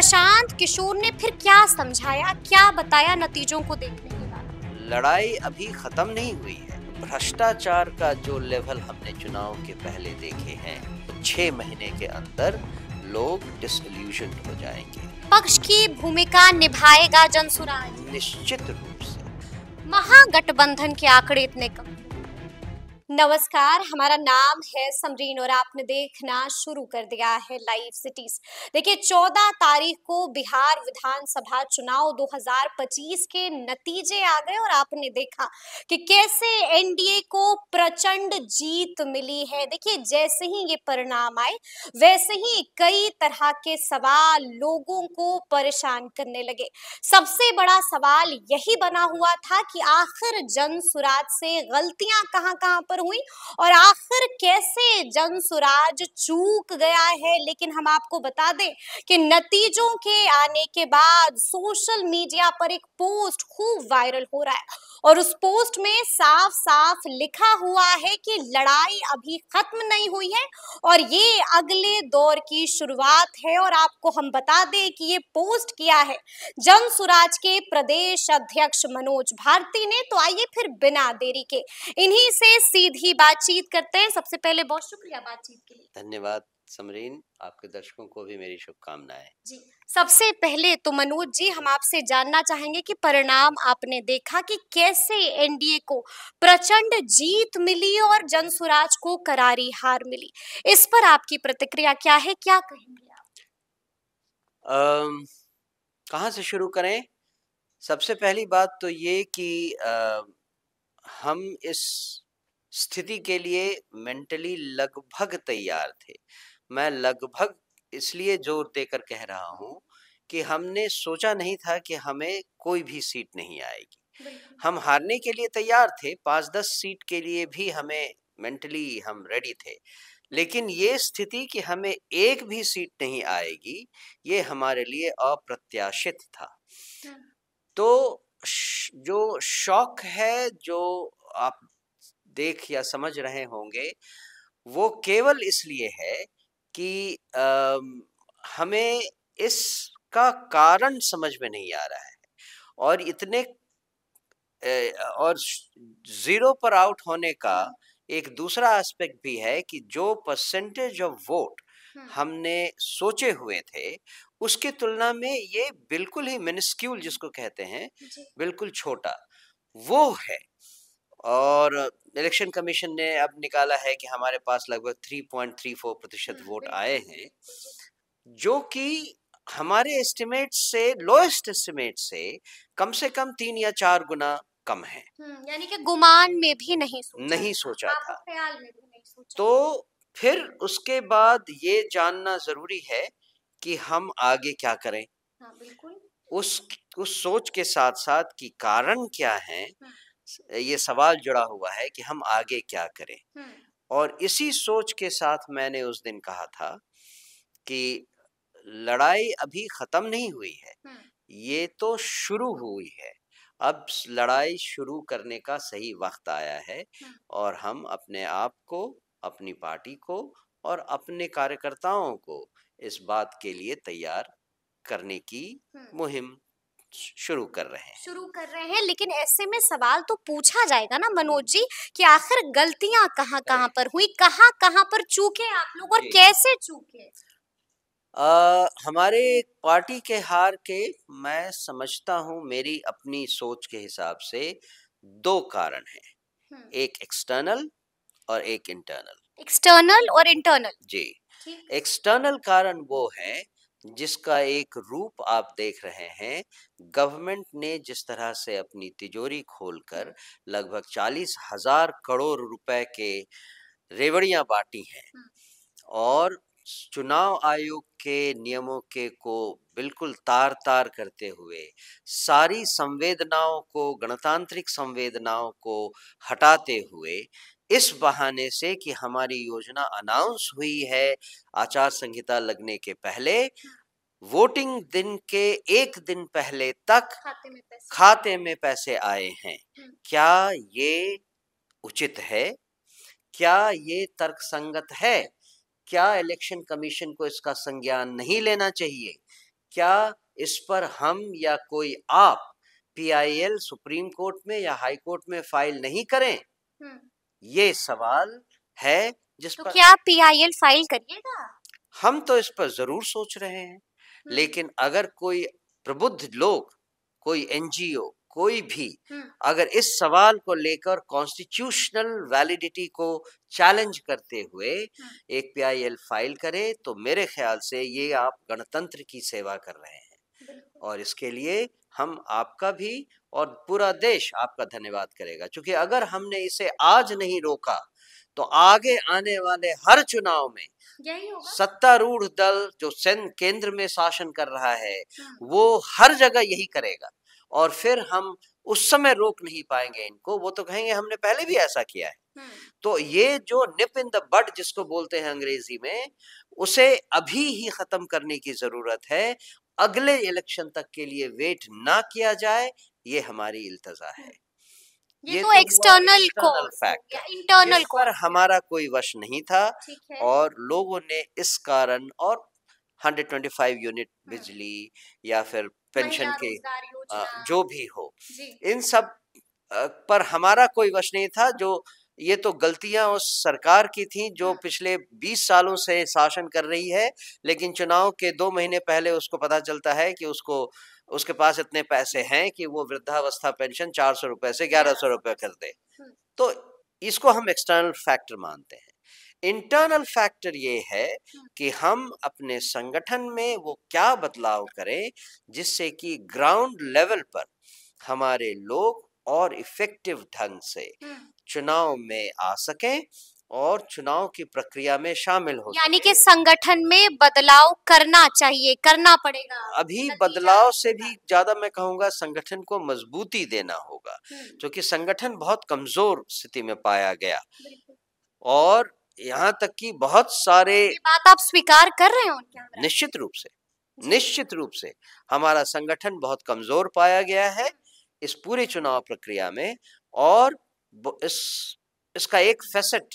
प्रशांत किशोर ने फिर क्या समझाया, क्या बताया नतीजों को देखने के बाद? लड़ाई अभी खत्म नहीं हुई है। भ्रष्टाचार का जो लेवल हमने चुनाव के पहले देखे हैं, 6 महीने के अंदर लोग डिसइल्यूशन हो जाएंगे। पक्ष की भूमिका निभाएगा जनसुराज? निश्चित रूप से। महागठबंधन के आंकड़े इतने कम। नमस्कार, हमारा नाम है समरीन और आपने देखना शुरू कर दिया है लाइव सिटीज। देखिए, 14 तारीख को बिहार विधानसभा चुनाव 2025 के नतीजे आ गए और आपने देखा कि कैसे एनडीए को प्रचंड जीत मिली है। देखिए, जैसे ही ये परिणाम आए वैसे ही कई तरह के सवाल लोगों को परेशान करने लगे। सबसे बड़ा सवाल यही बना हुआ था कि आखिर जनसुराज से गलतियां कहां-कहां पर हुई और आखिर कैसे जनसुराज चूक गया है। लेकिन हम आपको बता दें कि नतीजों के आने के बाद सोशल मीडिया पर एक पोस्ट खूब वायरल हो रहा है और उस पोस्ट में साफ साफ लिखा हुआ है कि लड़ाई अभी खत्म नहीं हुई है और ये अगले दौर की शुरुआत है। और आपको हम बता दें कि ये पोस्ट किया है जनसुराज के प्रदेश अध्यक्ष मनोज भारती ने। तो आइए फिर बिना देरी के इन्हीं से सीधी बातचीत करते हैं। सबसे पहले बहुत शुक्रिया बातचीत के लिए। धन्यवाद समरीन, आपके दर्शकों को भी मेरी शुभकामनाएं। जी, सबसे पहले तो मनोज जी, हम आपसे जानना चाहेंगे कि परिणाम आपने देखा कि कैसे एनडीए को प्रचंड जीत मिली और जनसुराज को करारी हार मिली। इस पर आपकी प्रतिक्रिया क्या है, क्या कहेंगे आप? कहाँ से शुरू करें? सबसे पहली बात तो ये कि हम इस स्थिति के लिए मेंटली लगभग तैयार थे। मैं लगभग इसलिए जोर देकर कह रहा हूँ कि हमने सोचा नहीं था कि हमें कोई भी सीट नहीं आएगी। हम हारने के लिए तैयार थे, 5-10 सीट के लिए भी हमें मेंटली हम रेडी थे। लेकिन ये स्थिति कि हमें एक भी सीट नहीं आएगी, ये हमारे लिए अप्रत्याशित था। तो जो शॉक है, जो आप देख या समझ रहे होंगे, वो केवल इसलिए है कि हमें इसका कारण समझ में नहीं आ रहा है और इतने और जीरो पर आउट होने का एक दूसरा एस्पेक्ट भी है कि जो परसेंटेज ऑफ वोट हमने सोचे हुए थे उसकी तुलना में ये बिल्कुल ही मिनिस्क्यूल, जिसको कहते हैं, बिल्कुल छोटा वो है। और इलेक्शन कमीशन ने अब निकाला है कि हमारे पास लगभग 3.34% वोट आए हैं, जो कि हमारे एस्टिमेट से, लोएस्ट एस्टिमेट से कम 3 या 4 गुना कम है। यानी कि गुमान में भी नहीं सोचा था। ख्याल में भी नहीं सोचा। तो फिर उसके बाद ये जानना जरूरी है कि हम आगे क्या करें। हाँ, बिल्कुल। उस सोच के साथ साथ कि कारण क्या है, ये सवाल जुड़ा हुआ है कि हम आगे क्या करें। और इसी सोच के साथ मैंने उस दिन कहा था कि लड़ाई अभी खत्म नहीं हुई है, ये तो शुरू हुई है। अब लड़ाई शुरू करने का सही वक्त आया है और हम अपने आप को, अपनी पार्टी को और अपने कार्यकर्ताओं को इस बात के लिए तैयार करने की मुहिम शुरू कर रहे हैं। लेकिन ऐसे में सवाल तो पूछा जाएगा ना मनोज जी कि आखिर गलतियां कहां पर हुई, कहां पर चूके आप लोग और कैसे चूके? हमारे पार्टी के हार के मैं समझता हूँ, मेरी अपनी सोच के हिसाब से 2 कारण हैं। एक एक्सटर्नल और एक इंटरनल। एक्सटर्नल और इंटरनल? जी। एक्सटर्नल कारण वो है जिसका एक रूप आप देख रहे हैं। गवर्नमेंट ने जिस तरह से अपनी तिजोरी खोलकर लगभग 40,000 करोड़ रुपए के रेवड़ियां बांटी हैं और चुनाव आयोग के नियमों के को बिल्कुल तार-तार करते हुए सारी संवेदनाओं को, गणतांत्रिक संवेदनाओं को हटाते हुए, इस बहाने से कि हमारी योजना अनाउंस हुई है आचार संहिता लगने के पहले, वोटिंग दिन के 1 दिन पहले तक खाते में पैसे आए हैं। क्या ये उचित है? क्या ये तर्कसंगत है? क्या इलेक्शन कमीशन को इसका संज्ञान नहीं लेना चाहिए? क्या इस पर हम या कोई आप PIL सुप्रीम कोर्ट में या हाई कोर्ट में फाइल नहीं करें? ये सवाल है जिस तो पर क्या PIL फाइल करिएगा? हम तो इस पर जरूर सोच रहे हैं, लेकिन अगर कोई प्रबुद्ध लोग, कोई NGO, कोई भी अगर इस सवाल को लेकर कॉन्स्टिट्यूशनल वैलिडिटी को चैलेंज करते हुए एक PIL फाइल करे, तो मेरे ख्याल से ये आप गणतंत्र की सेवा कर रहे हैं, और इसके लिए हम आपका भी और पूरा देश आपका धन्यवाद करेगा। क्योंकि अगर हमने इसे आज नहीं रोका तो आगे आने वाले हर चुनाव में यही होगा। सत्तारूढ़ दल जो केंद्र में शासन कर रहा है वो हर जगह यही करेगा, और फिर हम उस समय रोक नहीं पाएंगे इनको। वो तो कहेंगे हमने पहले भी ऐसा किया है। तो ये जो निप इन द बड जिसको बोलते हैं अंग्रेजी में, उसे अभी ही खत्म करने की जरूरत है। अगले इलेक्शन तक के लिए वेट ना किया जाए, ये हमारी इल्तजा है। ये तो हुआ एक्सटर्नल फैक्टर इंटरनल जिस पर हमारा कोई वश नहीं था, और लोगों ने इस कारण, और 125 यूनिट बिजली या फिर पेंशन के जो भी हो, इन सब पर हमारा कोई वश नहीं था। जो ये तो गलतियां उस सरकार की थी जो पिछले 20 सालों से शासन कर रही है, लेकिन चुनाव के 2 महीने पहले उसको पता चलता है कि उसके पास इतने पैसे हैं कि वो वृद्धावस्था पेंशन 400 रुपए से 1100 रुपए कर दे। तो इसको हम एक्सटर्नल फैक्टर मानते हैं। इंटरनल फैक्टर ये है कि हम अपने संगठन में वो क्या बदलाव करें जिससे कि ग्राउंड लेवल पर हमारे लोग और इफेक्टिव ढंग से चुनाव में आ सकें और चुनाव की प्रक्रिया में शामिल हो यानी कि संगठन में बदलाव करना चाहिए, करना पड़ेगा। अभी बदलाव से भी ज्यादा मैं कहूंगा संगठन को मजबूती देना होगा, क्योंकि संगठन बहुत कमजोर स्थिति में पाया गया, और यहाँ तक कि बहुत सारे, ये बात आप स्वीकार कर रहे हो? निश्चित रूप से हमारा संगठन बहुत कमजोर पाया गया है इस पूरी चुनाव प्रक्रिया में। और इसका एक फैसेट,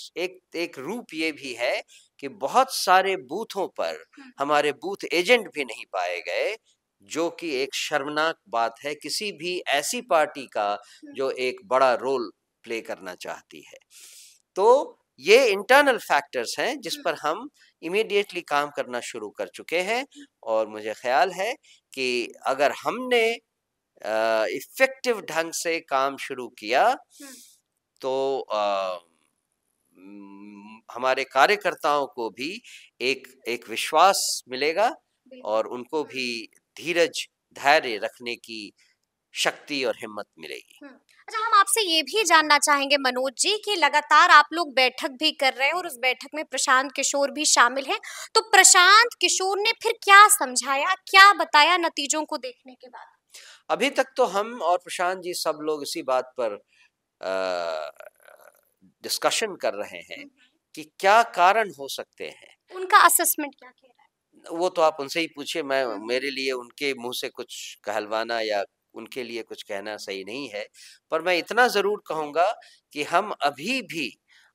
एक रूप ये भी है कि बहुत सारे बूथों पर हमारे बूथ एजेंट भी नहीं पाए गए, जो कि एक शर्मनाक बात है किसी भी ऐसी पार्टी का जो एक बड़ा रोल प्ले करना चाहती है। तो ये इंटरनल फैक्टर्स हैं जिस पर हम इमीडिएटली काम करना शुरू कर चुके हैं, और मुझे ख्याल है कि अगर हमने इफेक्टिव ढंग से काम शुरू किया तो हमारे कार्यकर्ताओं को भी एक विश्वास मिलेगा, और उनको भी धीरज धैर्य रखने की शक्ति और हिम्मत मिलेगी। अच्छा, हम आपसे ये भी जानना चाहेंगे मनोज जी कि लगातार आप लोग बैठक भी कर रहे हैं और उस बैठक में प्रशांत किशोर भी शामिल हैं, तो प्रशांत किशोर ने फिर क्या समझाया, क्या बताया नतीजों को देखने के बाद? अभी तक तो हम और प्रशांत जी सब लोग इसी बात पर डिस्कशन कर रहे हैं कि क्या कारण हो सकते हैं। उनका असेसमेंट क्या कह रहा है? वो तो आप उनसे ही पूछिए, मेरे लिए उनके मुंह से कुछ कहलवाना या उनके लिए कुछ कहना सही नहीं है। पर मैं इतना जरूर कहूंगा कि हम अभी भी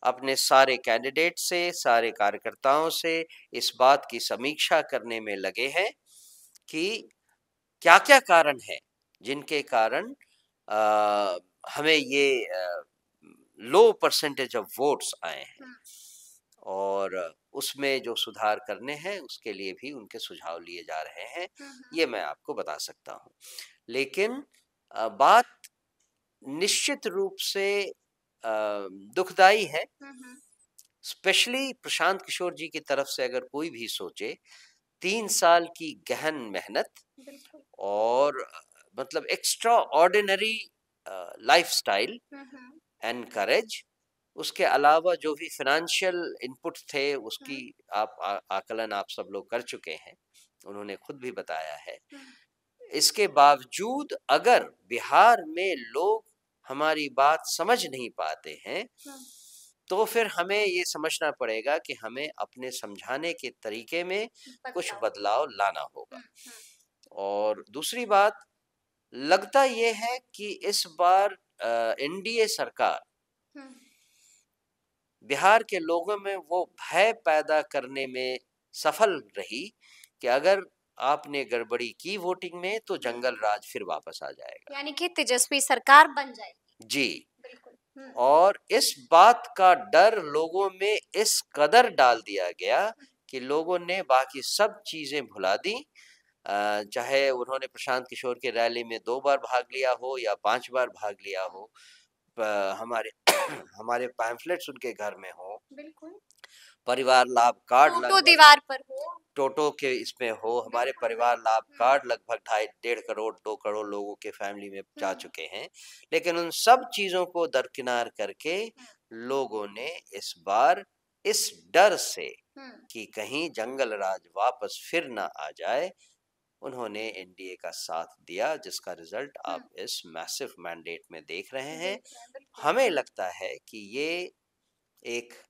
अपने सारे कैंडिडेट से, सारे कार्यकर्ताओं से इस बात की समीक्षा करने में लगे हैं कि क्या-क्या कारण है जिनके कारण हमें ये लो परसेंटेज ऑफ वोट्स आए हैं, और उसमें जो सुधार करने हैं उसके लिए भी उनके सुझाव लिए जा रहे हैं। ये मैं आपको बता सकता हूँ, लेकिन बात निश्चित रूप से दुखदाई है। स्पेशली प्रशांत किशोर जी की तरफ से अगर कोई भी सोचे, 3 साल की गहन मेहनत और मतलब extra ordinary lifestyle and courage, उसके अलावा जो भी फाइनेंशियल इनपुट थे उसकी आप आकलन आप सब लोग कर चुके हैं, उन्होंने खुद भी बताया है। इसके बावजूद अगर बिहार में लोग हमारी बात समझ नहीं पाते हैं, तो फिर हमें ये समझना पड़ेगा कि हमें अपने समझाने के तरीके में कुछ बदलाव लाना होगा। और दूसरी बात, लगता ये है कि इस बार NDA सरकार बिहार के लोगों में वो भय पैदा करने में सफल रही कि अगर आपने गड़बड़ी की वोटिंग में तो जंगल राज फिर वापस आ जाएगा। यानी कि तेजस्वी सरकार बन जाएगी। जी। बिल्कुल। और इस बात का डर लोगों में इस कदर डाल दिया गया कि लोगों ने बाकी सब चीजें भुला दी। चाहे उन्होंने प्रशांत किशोर की रैली में 2 बार भाग लिया हो या 5 बार भाग लिया हो, हमारे हमारे पैम्फलेट्स उनके घर में हो, बिल्कुल। परिवार लाभ कार्ड फोटो लगभग दीवार पर हो, टोटो के इसमें हो, हमारे परिवार लाभ कार्ड लगभग 2.5 करोड़ 2 करोड़ लोगों के फैमिली में जा चुके हैं। लेकिन उन सब चीजों को दरकिनार करके लोगों ने इस बार इस डर से कि कहीं जंगल राज वापस फिर ना आ जाए, उन्होंने एनडीए का साथ दिया, जिसका रिजल्ट आप इस मैसिव मैंडेट में देख रहे हैं। हमें लगता है कि ये एक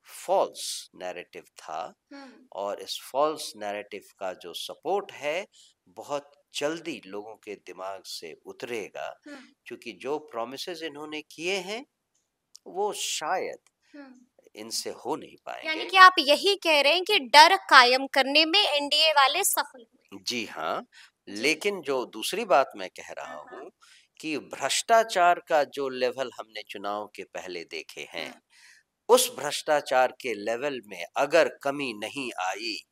फॉल्स नैरेटिव था और इस फॉल्स नैरेटिव का जो सपोर्ट है बहुत जल्दी लोगों के दिमाग से उतरेगा, क्योंकि जो प्रॉमिसेस इन्होंने किए हैं वो शायद इनसे हो नहीं पाएंगे। यानी कि आप यही कह रहे हैं कि डर कायम करने में एनडीए वाले सफल हुए। जी हाँ, लेकिन जो दूसरी बात मैं कह रहा हूँ कि भ्रष्टाचार का जो लेवल हमने चुनाव के पहले देखे हैं, उस भ्रष्टाचार के लेवल में अगर कमी नहीं आई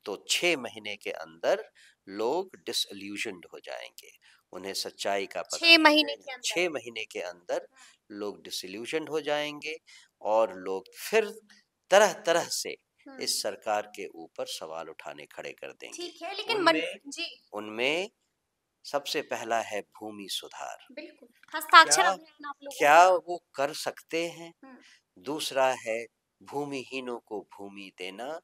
तो 6 महीने के अंदर लोग डिसइल्यूशन्ड हो जाएंगे। उन्हें सच्चाई का पता 6 महीने के अंदर 6 महीने के अंदर लोग डिसइल्यूशन्ड हो जाएंगे और लोग फिर तरह तरह से इस सरकार के ऊपर सवाल उठाने खड़े कर देंगे। ठीक है, लेकिन उनमें सबसे पहला है भूमि सुधार। बिल्कुल, हस्ताक्षर अभियान आप लोगों क्या वो कर सकते हैं? दूसरा है भूमिहीनों को भूमि देना,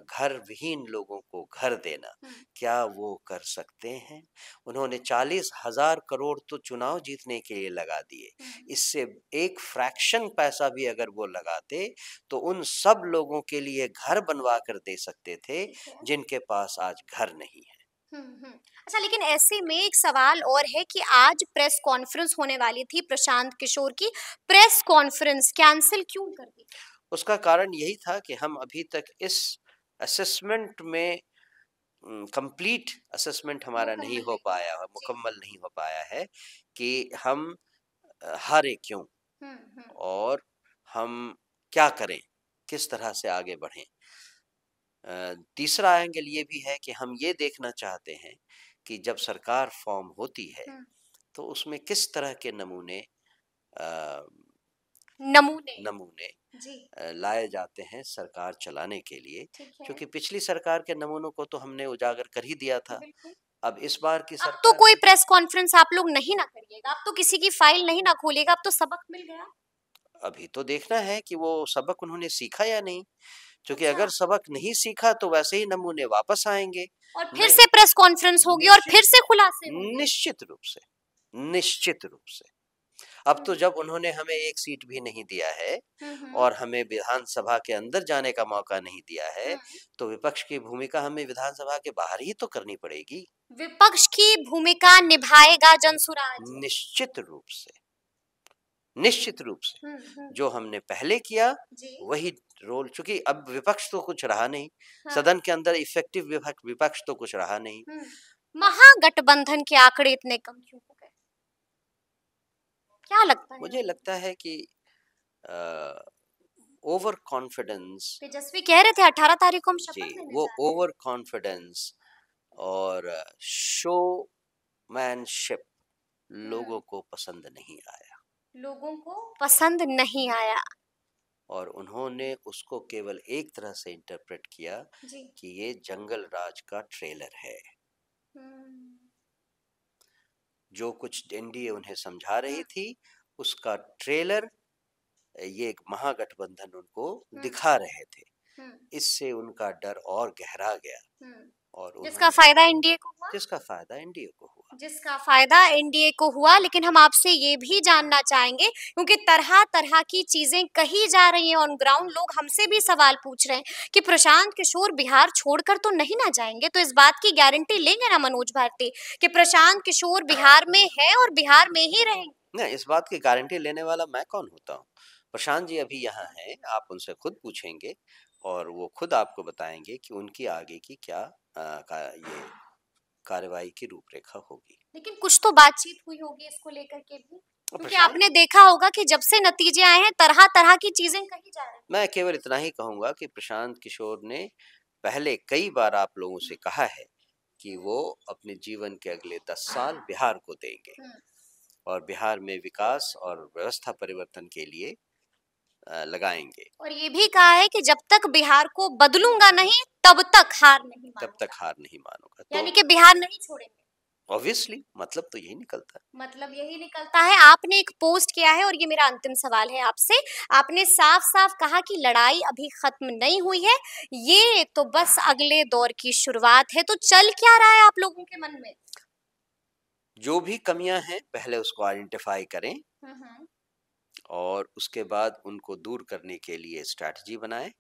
घर विहीन लोगों को घर देना। क्या वो कर सकते हैं? उन्होंने 40,000 करोड़ तो चुनाव जीतने के लिए लगा दिए। इससे एक फ्रैक्शन पैसा भी अगर वो लगाते तो उन सब लोगों के लिए घर बनवा कर दे सकते थे जिनके पास आज घर नहीं है। अच्छा, लेकिन ऐसे में एक सवाल और है कि आज प्रेस कॉन्फ्रेंस होने वाली थी, प्रशांत किशोर की प्रेस कॉन्फ्रेंस कैंसिल क्यों कर दी? उसका कारण यही था कि हम अभी तक इस असेसमेंट में कंप्लीट असेसमेंट हमारा नहीं हो पाया है, मुकम्मल नहीं हो पाया है कि हम हारे क्यों और हम क्या करें, किस तरह से आगे बढ़ें। तीसरा एंगल ये भी है कि हम ये देखना चाहते हैं कि जब सरकार फॉर्म होती है तो उसमें किस तरह के नमूने लाए जाते हैं सरकार चलाने के लिए, क्योंकि पिछली सरकार के नमूनों को तो हमने उजागर कर ही दिया था। अब इस बार की सरकार, अब तो कोई प्रेस कॉन्फ्रेंस आप लोग नहीं ना करिएगा, अब तो किसी की फाइल नहीं ना खोलिएगा, अब तो सबक मिल गया। अभी तो देखना है कि वो सबक उन्होंने सीखा या नहीं, क्योंकि अगर सबक नहीं सीखा तो वैसे ही नमूने वापस आएंगे और फिर से प्रेस कॉन्फ्रेंस होगी और फिर से खुलासे होंगे। निश्चित रूप से। अब तो जब उन्होंने हमें एक सीट भी नहीं दिया है और हमें विधानसभा के अंदर जाने का मौका नहीं दिया है, तो विपक्ष की भूमिका हमें विधानसभा के बाहर ही तो करनी पड़ेगी। विपक्ष की भूमिका निभाएगा जनसुराज। निश्चित रूप से जो हमने पहले किया वही रोल, चूंकि अब विपक्ष तो कुछ रहा नहीं, सदन के अंदर इफेक्टिव विपक्ष तो कुछ रहा नहीं। महागठबंधन के आंकड़े इतने कम क्यों हो गए? क्या लगता है? मुझे लगता है कि ओवर कॉन्फिडेंस, तेजस्वी कह रहे थे 18 तारीख को हम शपथ लेने जा रहे हैं। वो ओवर कॉन्फिडेंस और शोमैनशिप लोगों को पसंद नहीं आया, और उन्होंने उसको केवल एक तरह से इंटरप्रेट किया कि ये जंगल राज का ट्रेलर है। जो कुछ एनडीए उन्हें समझा रही थी उसका ट्रेलर ये एक महागठबंधन उनको दिखा रहे थे। इससे उनका डर और गहरा गया और जिसका फायदा एनडीए को हुआ। लेकिन हम आपसे ये भी जानना चाहेंगे, क्योंकि तरह तरह की चीजें कही जा रही हैं ऑन ग्राउंड, लोग हमसे भी सवाल पूछ रहे हैं कि प्रशांत किशोर बिहार छोड़कर तो नहीं ना जाएंगे, तो इस बात की गारंटी लेंगे ना मनोज भारती कि प्रशांत किशोर बिहार में है और बिहार में ही रहेंगे? नहीं, इस बात की गारंटी लेने वाला मैं कौन होता हूँ? प्रशांत जी अभी यहाँ हैं, आप उनसे खुद पूछेंगे और वो खुद आपको बताएंगे कि उनकी आगे की क्या ये कार्रवाई की रूपरेखा होगी। लेकिन कुछ तो बातचीत हुई होगी इसको लेकर के भी, और क्योंकि प्रशांत, आपने देखा होगा कि जब से नतीजे आए हैं तरह तरह की चीजें कही जा रही मैं केवल इतना ही कहूंगा कि प्रशांत किशोर ने पहले कई बार आप लोगों से कहा है कि वो अपने जीवन के अगले 10 साल बिहार को देंगे हैं। और बिहार में विकास और व्यवस्था परिवर्तन के लिए लगाएंगे। और ये भी कहा है कि जब तक बिहार को बदलूंगा नहीं तब तक हार नहीं तब तक मानूंगा, हार नहीं मानूंगा। यानी तो कि बिहार नहीं छोड़ेंगे। ऑब्वियसली मतलब तो यही निकलता है। मतलब यही निकलता है। आपने एक पोस्ट किया है और ये मेरा अंतिम सवाल है आपसे। आपने साफ-साफ कहा कि लड़ाई अभी खत्म नहीं हुई है, ये तो बस अगले दौर की शुरुआत है। तो चल क्या रहा है आप लोगों के मन में? जो भी कमियां हैं पहले उसको आइडेंटिफाई करें हम्म। और उसके बाद उनको दूर करने के लिए स्ट्रैटेजी बनाएं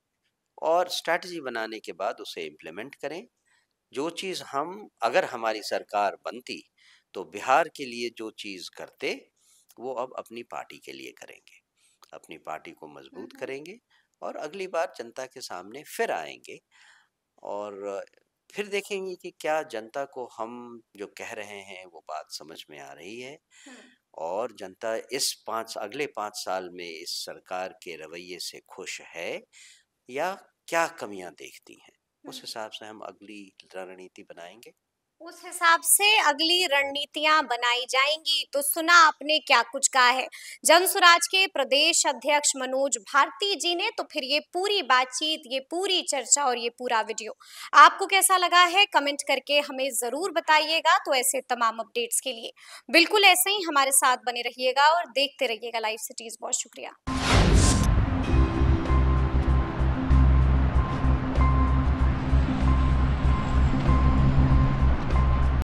और स्ट्रैटेजी बनाने के बाद उसे इम्प्लीमेंट करें। जो चीज़ हम अगर हमारी सरकार बनती तो बिहार के लिए जो चीज़ करते वो अब अपनी पार्टी के लिए करेंगे, अपनी पार्टी को मजबूत हम्म। करेंगे और अगली बार जनता के सामने फिर आएंगे और फिर देखेंगे कि क्या जनता को हम जो कह रहे हैं वो बात समझ में आ रही है हम्म। और जनता इस अगले 5 साल में इस सरकार के रवैये से खुश है या क्या कमियां देखती हैं। उस हम्म। हिसाब से हम अगली रणनीति बनाएंगे। उस हिसाब से अगली रणनीतियां बनाई जाएंगी। तो सुना आपने क्या कुछ कहा है जनसुराज के प्रदेश अध्यक्ष मनोज भारती जी ने। तो फिर ये पूरी बातचीत, ये पूरी चर्चा और ये पूरा वीडियो आपको कैसा लगा है कमेंट करके हमें जरूर बताइएगा। तो ऐसे तमाम अपडेट्स के लिए बिल्कुल ऐसे ही हमारे साथ बने रहिएगा और देखते रहिएगा लाइव सिटीज। बहुत शुक्रिया।